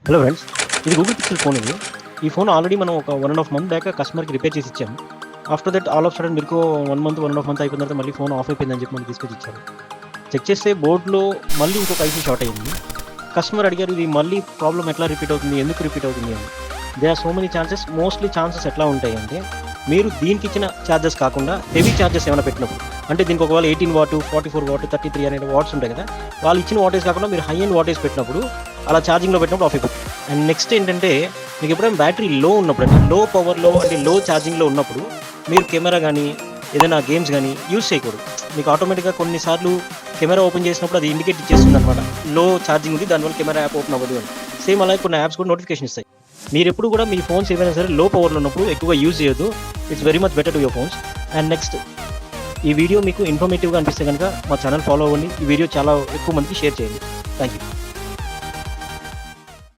Hello friends, ఇది Google pixel phone ఇది. ఈ ఫోన్ ఆల్రెడీ మనం ఒక 1.5 మంత్ బ్యాక్ కస్టమర్కి రిపేర్ చేసి ఇచ్చాము. After that all of sudden మీకు 1 మంత్ 1.5 మంత్ అయిపోయిన తర్వాత మళ్ళీ ఫోన్ ఆఫ్ అయిపోయిందని చెప్పి మనకి తీసుకొచ్చి ఇచ్చారు. చెక్ చేస్తే బోర్డులో మళ్ళీ ఇంకొక ఐసీ షార్ట్ అయింది. కస్టమర్ అడిగారు, ఇది మళ్ళీ ప్రాబ్లమ్ ఎట్లా రిపీట్ అవుతుంది, ఎందుకు రిపీట్ అవుతుంది అని. There are so many chances. Mostly chances ఎట్లా ఉంటాయి అంటే, మీరు దీనికి ఇచ్చిన ఛార్జెస్ కాకుండా హెవీ ఛార్జెస్ ఏమైనా పెట్టినప్పుడు, అంటే దీనికి ఒకవేళ 18 వాట్ 44 వాట్ 33 అనే వాట్స్ ఉంటాయి కదా, వాళ్ళు ఇచ్చిన వాటేజ్ కాకుండా మీరు హై అండ్ వాటేజ్ పెట్టినప్పుడు అలా ఛార్జింగ్లో పెట్టినప్పుడు ఆఫ్ అయిపోతుంది. అండ్ నెక్స్ట్ ఏంటంటే, మీకు ఎప్పుడైనా బ్యాటరీ లో ఉన్నప్పుడు, అంటే లో పవర్లో అంటే లో ఛార్జింగ్లో ఉన్నప్పుడు మీరు కెమెరా కానీ ఏదైనా గేమ్స్ కానీ యూజ్ చేయకూడదు. మీకు ఆటోమేటిక్గా కొన్నిసార్లు కెమెరా ఓపెన్ చేసినప్పుడు అది ఇండికేట్ ఇచ్చేస్తుంది అనమాట, లో ఛార్జింగ్ ఉంది, దానివల్ల కెమెరా యాప్ ఓపెన్ అవ్వదు అని. సేమ్ అలాగే కొన్ని యాప్స్ కూడా నోటిఫికేషన్ ఇస్తాయి. మీరు ఎప్పుడు కూడా మీ ఫోన్స్ ఏదైనా సరే లో పవర్లో ఉన్నప్పుడు ఎక్కువగా యూజ్ చేయొద్దు. It's very much better to your phones. And next, ఈ వీడియో మీకు ఇన్ఫర్మేటివ్గా అనిపిస్తే కనుక మా ఛానల్ ఫాలో అవ్వండి. ఈ వీడియో చాలా ఎక్కువ మందికి షేర్ చేయండి. Thank you.